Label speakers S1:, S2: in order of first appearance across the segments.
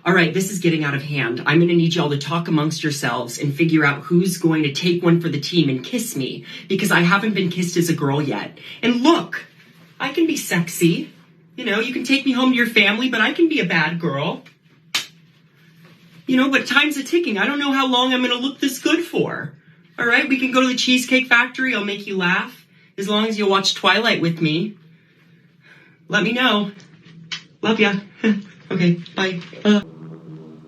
S1: All right, this is getting out of hand. I'm going to need y'all to talk amongst yourselves and figure out who's going to take one for the team and kiss me, because I haven't been kissed as a girl yet. And look, I can be sexy. You know, you can take me home to your family, but I can be a bad girl. You know, but time's a ticking. I don't know how long I'm going to look this good for. All right, we can go to the Cheesecake Factory. I'll make you laugh. As long as you'll watch Twilight with me. Let me know. Love ya. Okay, bye.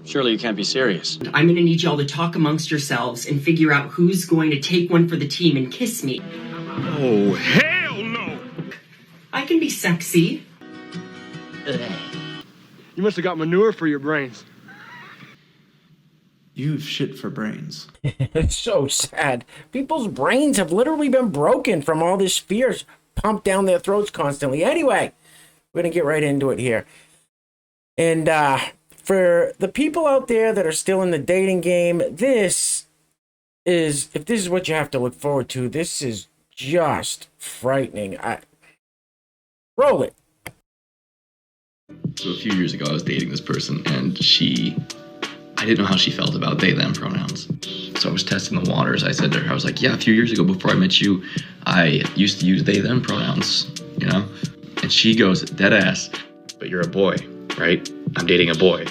S2: Surely you can't be serious.
S1: I'm going to need y'all to talk amongst yourselves and figure out who's going to take one for the team and kiss me.
S3: Oh, hell no!
S1: I can be sexy.
S3: You must have got manure for your brains.
S4: You've shit for brains.
S5: It's so sad. People's brains have literally been broken from all this fear pumped down their throats constantly. Anyway, we're going to get right into it here. And for the people out there that are still in the dating game, if this is what you have to look forward to, this is just frightening. Roll it.
S6: So a few years ago, I was dating this person, and I didn't know how she felt about they, them pronouns. So I was testing the waters. I said to her, I was like, yeah, a few years ago before I met you, I used to use they, them pronouns, you know? And she goes, dead ass, but you're a boy, right? I'm dating a boy.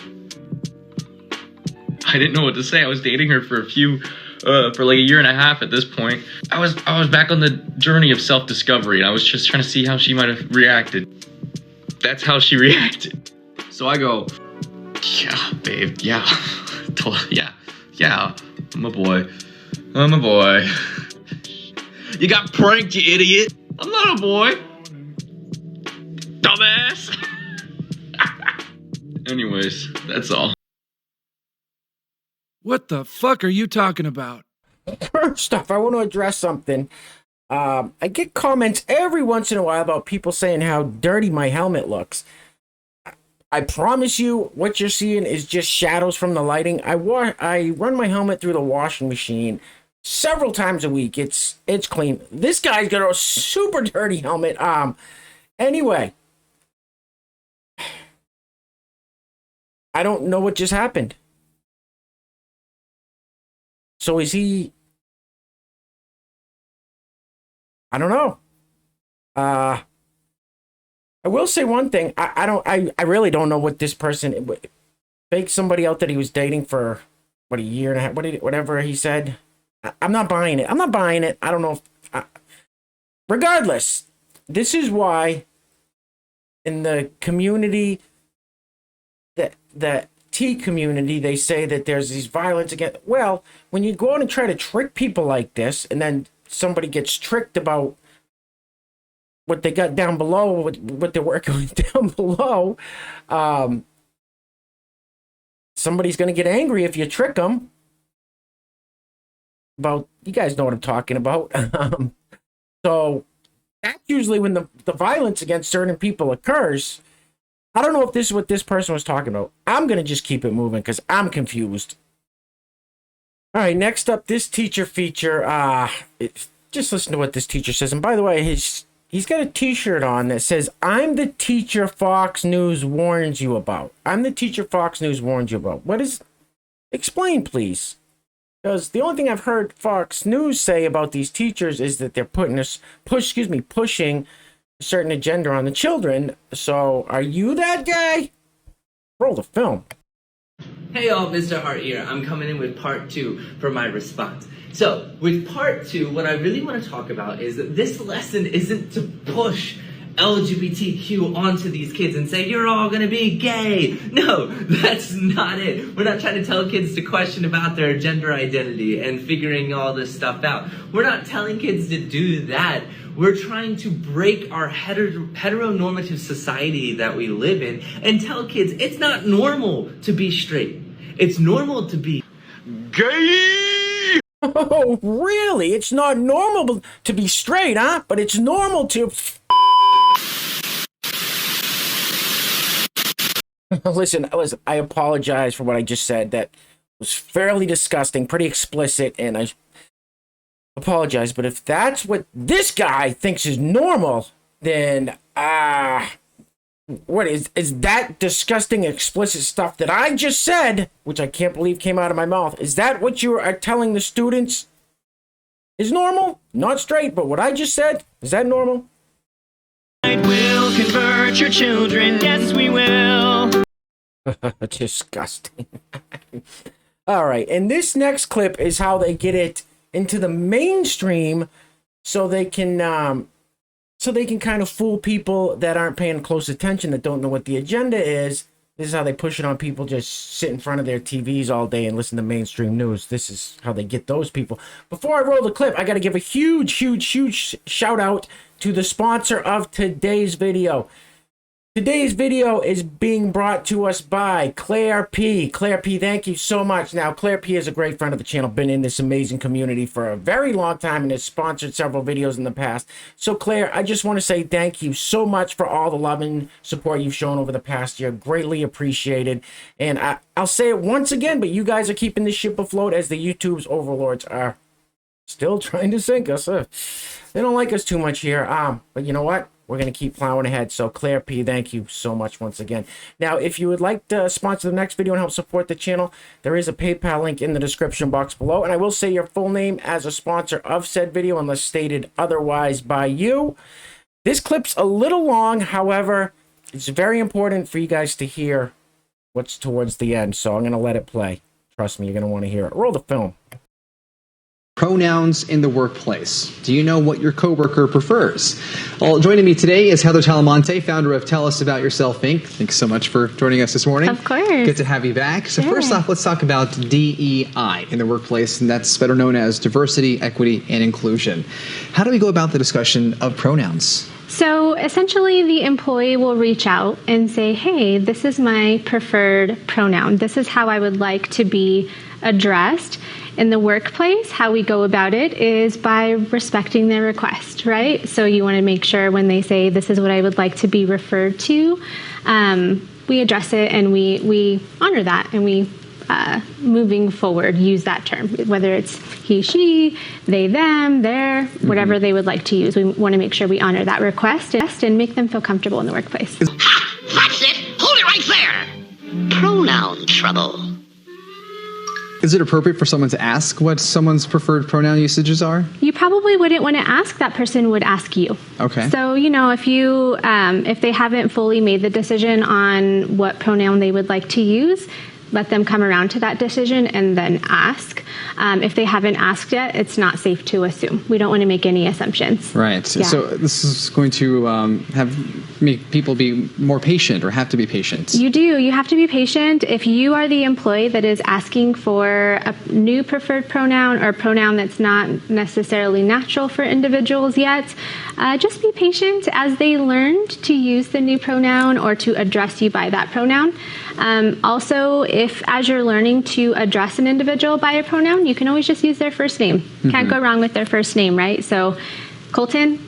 S6: I didn't know what to say. I was dating her for like a year and a half at this point. I was back on the journey of self-discovery, and I was just trying to see how she might have reacted. That's how she reacted. So I go, yeah, babe, yeah, yeah, I'm a boy. You got pranked, you idiot. I'm not a boy. Dumbass. Anyways, that's all.
S7: What the fuck are you talking about?
S5: First off, I want to address something. I get comments every once in a while about people saying how dirty my helmet looks. I promise you, what you're seeing is just shadows from the lighting. I run my helmet through the washing machine several times a week. It's clean. This guy's got a super dirty helmet. Anyway, I don't know what just happened. So is he? I don't know. I will say one thing. I really don't know what this person faked somebody out that he was dating for a year and a half. Whatever he said. I'm not buying it. I don't know. Regardless, this is why in the community, the T community, they say that there's these violence against. Well, when you go out and try to trick people like this, and then somebody gets tricked about what they got down below, what they're working with down below, somebody's going to get angry if you trick them. You guys know what I'm talking about. So that's usually when the violence against certain people occurs. I don't know if this is what this person was talking about. I'm going to just keep it moving because I'm confused. All right, next up, this teacher feature. Just listen to what this teacher says. And by the way, he's got a t-shirt on that says, I'm the teacher Fox News warns you about. I'm the teacher Fox News warns you about. What is... Explain, please. Because the only thing I've heard Fox News say about these teachers is that they're pushing a certain agenda on the children. So, are you that guy? Roll the film.
S8: Hey y'all, Mr. Heart here. I'm coming in with part 2 for my response. So, with part 2, what I really want to talk about is that this lesson isn't to push LGBTQ onto these kids and say, you're all gonna be gay. No, that's not it. We're not trying to tell kids to question about their gender identity and figuring all this stuff out. We're not telling kids to do that. We're trying to break our heteronormative society that we live in and tell kids it's not normal to be straight. It's normal to be
S3: Gay!
S5: Oh, really? It's not normal to be straight, huh? But it's normal to... Listen, I apologize for what I just said. That was fairly disgusting, pretty explicit, and I apologize. But if that's what this guy thinks is normal, then What is that disgusting, explicit stuff that I just said, which I can't believe came out of my mouth? Is that what you are telling the students is normal? Not straight, but what I just said, is that normal?
S4: We'll convert your children, yes we will.
S5: Disgusting. All right, and this next clip is how they get it into the mainstream, so they can kind of fool people that aren't paying close attention, that don't know what the agenda is. This is how they push it on people. Just sit in front of their TVs all day and listen to mainstream news. This is how they get those people. Before I roll the clip, I got to give a huge shout out to the sponsor of today's video. Today's video is being brought to us by Claire P. Claire P, thank you so much. Now, Claire P is a great friend of the channel, been in this amazing community for a very long time and has sponsored several videos in the past. So, Claire, I just want to say thank you so much for all the love and support you've shown over the past year. Greatly appreciated. And I'll say it once again, but you guys are keeping this ship afloat as the YouTube's overlords are still trying to sink us. They don't like us too much here. But you know what? We're going to keep plowing ahead. So, Claire P, thank you so much once again. Now, if you would like to sponsor the next video and help support the channel, there is a PayPal link in the description box below. And I will say your full name as a sponsor of said video unless stated otherwise by you. This clip's a little long. However, it's very important for you guys to hear what's towards the end. So I'm going to let it play. Trust me, you're going to want to hear it. Roll the film.
S9: Pronouns in the workplace. Do you know what your coworker prefers? Well, joining me today is Heather Talamonte, founder of Tell Us About Yourself Inc. Thanks so much for joining us this morning.
S10: Of course.
S9: Good to have you back. So first off, let's talk about DEI in the workplace, and that's better known as diversity, equity, and inclusion. How do we go about the discussion of pronouns?
S10: So essentially, the employee will reach out and say, hey, this is my preferred pronoun. This is how I would like to be addressed. In the workplace, how we go about it is by respecting their request, right? So you want to make sure when they say, this is what I would like to be referred to, we address it and we honor that, and we, moving forward, use that term, whether it's he, she, they, them, their, whatever they would like to use. We want to make sure we honor that request and make them feel comfortable in the workplace.
S11: Ha! That's it! Hold it right there! Pronoun trouble.
S9: Is it appropriate for someone to ask what someone's preferred pronoun usages are?
S10: You probably wouldn't want to ask. That person would ask you.
S9: Okay.
S10: So, you know, if they haven't fully made the decision on what pronoun they would like to use, let them come around to that decision and then ask. If they haven't asked yet, it's not safe to assume. We don't want to make any assumptions.
S9: Right.
S10: Yeah.
S9: So this is going to make people be more patient, or have to be patient.
S10: You do. You have to be patient. If you are the employee that is asking for a new preferred pronoun or a pronoun that's not necessarily natural for individuals yet, just be patient as they learn to use the new pronoun or to address you by that pronoun. Also, if as you're learning to address an individual by a pronoun, you can always just use their first name. Can't go wrong with their first name, right? So Colton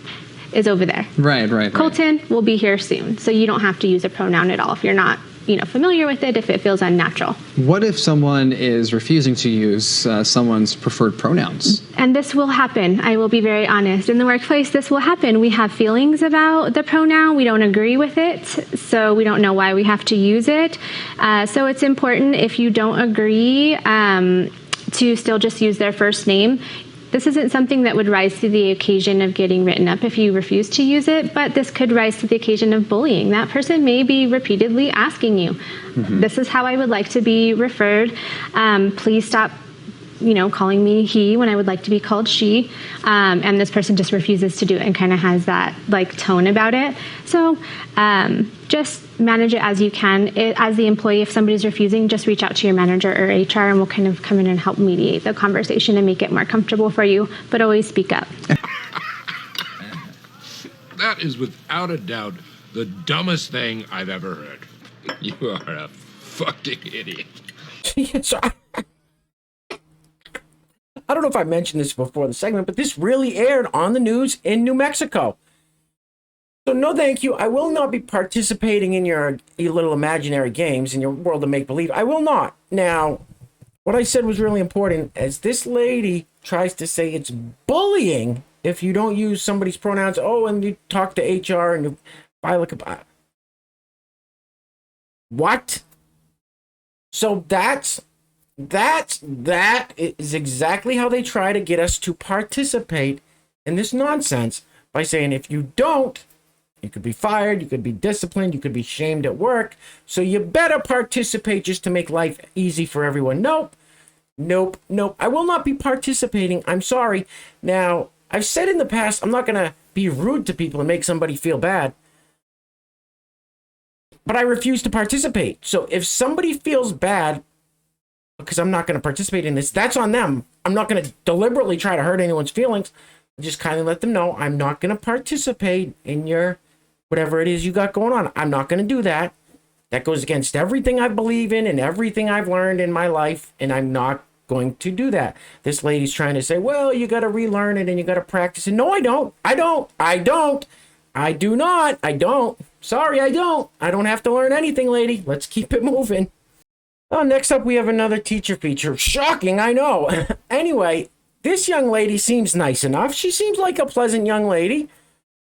S10: is over there.
S9: Right.
S10: Colton will be here soon. So you don't have to use a pronoun at all if you're not, familiar with it, if it feels unnatural.
S9: What if someone is refusing to use someone's preferred pronouns?
S10: And this will happen. I will be very honest. In the workplace, this will happen. We have feelings about the pronoun. We don't agree with it. So we don't know why we have to use it. So it's important, if you don't agree, to still just use their first name. This isn't something that would rise to the occasion of getting written up if you refuse to use it, but this could rise to the occasion of bullying. That person may be repeatedly asking you, this is how I would like to be referred. Please stop, calling me he when I would like to be called she. And this person just refuses to do it and kind of has that tone about it. So just manage it as you can. As the employee, if somebody's refusing, just reach out to your manager or HR, and we'll kind of come in and help mediate the conversation and make it more comfortable for you, but always speak up.
S3: That is without a doubt the dumbest thing I've ever heard. You are a fucking idiot.
S5: So I don't know if I mentioned this before the segment, but this really aired on the news in New Mexico. So no thank you. I will not be participating in your little imaginary games in your world of make-believe. I will not. Now, what I said was really important, as this lady tries to say it's bullying if you don't use somebody's pronouns. Oh, and you talk to HR and you file a... What? So that is exactly how they try to get us to participate in this nonsense by saying if you don't, you could be fired, you could be disciplined, you could be shamed at work. So you better participate just to make life easy for everyone. Nope. I will not be participating. I'm sorry. Now, I've said in the past, I'm not going to be rude to people and make somebody feel bad. But I refuse to participate. So if somebody feels bad because I'm not going to participate in this, that's on them. I'm not going to deliberately try to hurt anyone's feelings. Just kind of let them know I'm not going to participate in your whatever it is you got going on. I'm not going to do that. That goes against everything I believe in and everything I've learned in my life, and I'm not going to do that. This lady's trying to say, well, you got to relearn it and you got to practice it. No, I don't. I don't. Sorry, I don't. I don't have to learn anything, lady. Let's keep it moving. Oh, next up, we have another teacher feature. Shocking, I know. Anyway, this young lady seems nice enough. She seems like a pleasant young lady.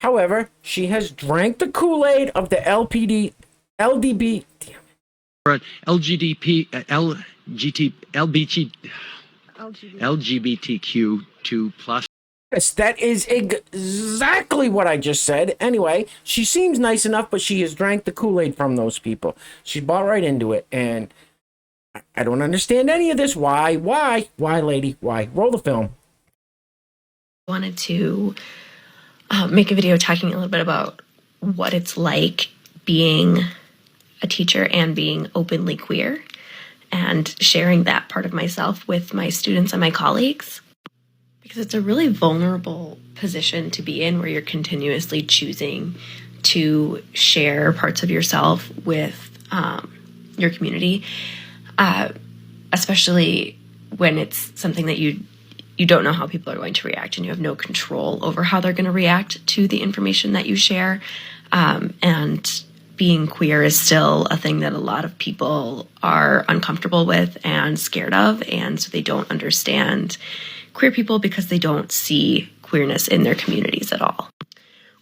S5: However, she has drank the Kool-Aid of the
S2: LGBTQ2+.
S5: Yes, that is exactly what I just said. Anyway, she seems nice enough, but she has drank the Kool-Aid from those people. She bought right into it, and I don't understand any of this. Why, lady? Why? Roll the film.
S12: I wanted to make a video talking a little bit about what it's like being a teacher and being openly queer, and sharing that part of myself with my students and my colleagues. Because it's a really vulnerable position to be in, where you're continuously choosing to share parts of yourself with your community, especially when it's something that you don't know how people are going to react, and you have no control over how they're going to react to the information that you share. And being queer is still a thing that a lot of people are uncomfortable with and scared of, and so they don't understand queer people because they don't see queerness in their communities at all.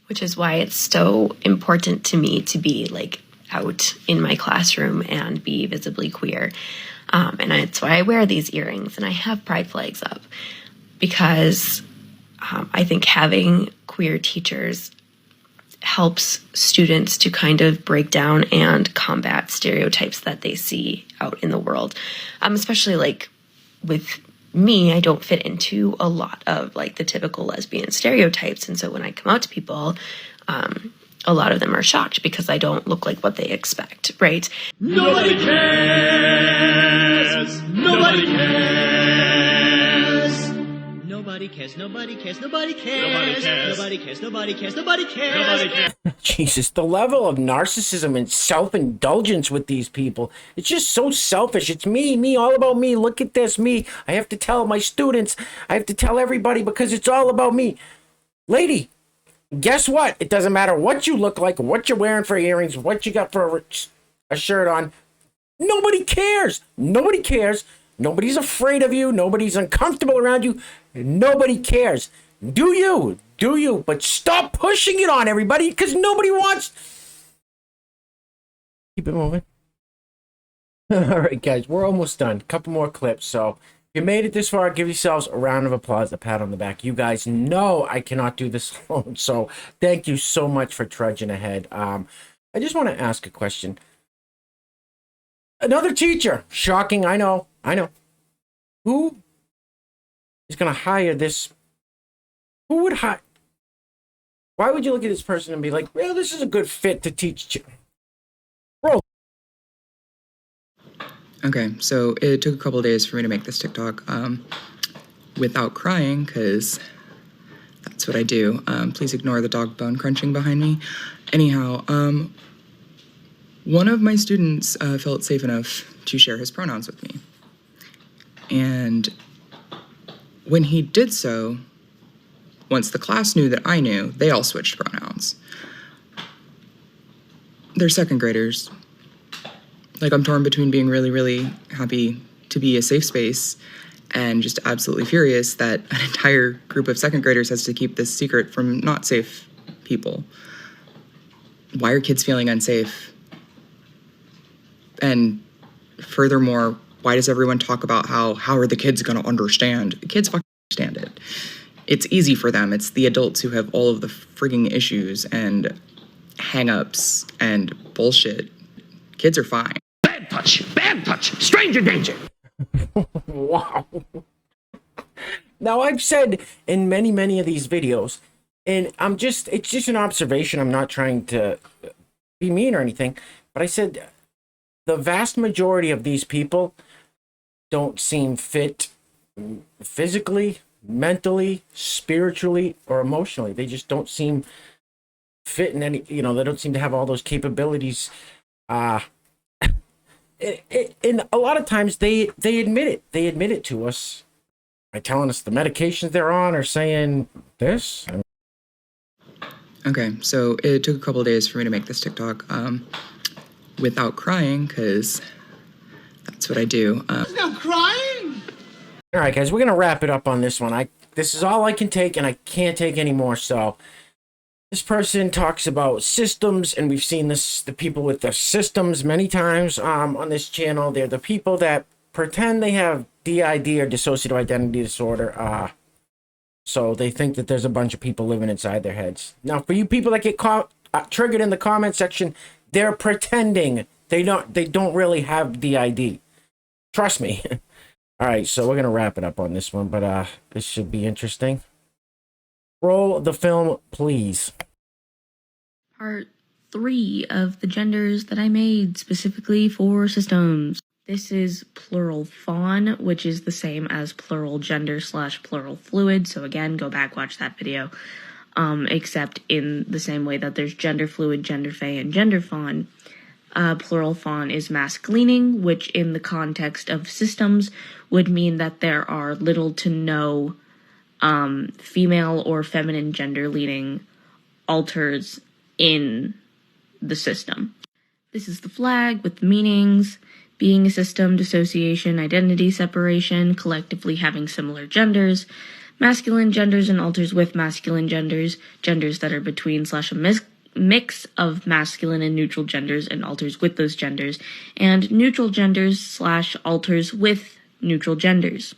S12: Which is why it's so important to me to be like out in my classroom and be visibly queer. And that's why I wear these earrings and I have pride flags up, because I think having queer teachers helps students to kind of break down and combat stereotypes that they see out in the world. Especially like with me, I don't fit into a lot of like the typical lesbian stereotypes. And so when I come out to people, a lot of them are shocked because I don't look like what they expect, right?
S4: Nobody cares! Nobody cares! Nobody cares, nobody cares, nobody cares! Nobody cares, nobody cares, nobody cares!
S5: Jesus, the level of narcissism and self-indulgence with these people. It's just so selfish. It's me, all about me. Look at this, me. I have to tell my students. I have to tell everybody because it's all about me. Lady, guess what? It doesn't matter what you look like, what you're wearing for earrings, what you got for a shirt on. Nobody cares. Nobody cares. Nobody's afraid of you. Nobody's uncomfortable around you. Nobody cares. Do you? But stop pushing it on everybody, because nobody wants. Keep it moving. All right, guys, we're almost done. Couple more clips. So if you made it this far, give yourselves a round of applause, a pat on the back. You guys know I cannot do this alone, so thank you so much for trudging ahead. I just want to ask a question. Another teacher. Shocking, I know. Who is going to hire this? Who would hire? Why would you look at this person and be like, well, this is a good fit to teach you? Roll.
S13: Okay, so it took a couple of days for me to make this TikTok without crying, because that's what I do. Please ignore the dog bone crunching behind me. Anyhow, one of my students felt safe enough to share his pronouns with me. And when he did so, once the class knew that I knew, they all switched pronouns. They're second graders. Like, I'm torn between being really, really happy to be a safe space and just absolutely furious that an entire group of second graders has to keep this secret from not safe people. Why are kids feeling unsafe? And furthermore, why does everyone talk about how are the kids going to understand? Kids fucking understand it. It's easy for them. It's the adults who have all of the frigging issues and hang-ups and bullshit. Kids are fine.
S11: Bad touch, stranger danger.
S5: Wow. Now, I've said in many of these videos, and it's just an observation. I'm not trying to be mean or anything, but I said the vast majority of these people don't seem fit physically, mentally, spiritually, or emotionally. They just don't seem fit in any, they don't seem to have all those capabilities. And a lot of times they admit it. They admit it to us by telling us the medications they're on or saying this.
S13: Okay, so it took a couple of days for me to make this TikTok without crying, because that's what I do.
S11: No crying.
S5: All right, guys, we're going to wrap it up on this one. This is all I can take, and I can't take any more. So this person talks about systems, and we've seen the people with the systems many times on this channel. They're the people that pretend they have DID or dissociative identity disorder. So they think that there's a bunch of people living inside their heads. Now, for you people that get triggered in the comment section, they're pretending they don't really have DID. Trust me. All right, so we're gonna wrap it up on this one, but this should be interesting. Roll the film, please.
S12: Part 3 of the genders that I made specifically for systems. This is plural fawn, which is the same as plural gender / plural fluid. So again, go back, watch that video. Except in the same way that there's gender fluid, gender fey, and gender fawn. Plural fawn is masculining, which in the context of systems would mean that there are little to no female or feminine gender leading alters in the system. This is the flag with the meanings: being a system, dissociation, identity separation, collectively having similar genders, masculine genders and alters with masculine genders, genders that are between / a mix of masculine and neutral genders and alters with those genders, and neutral genders / alters with neutral genders.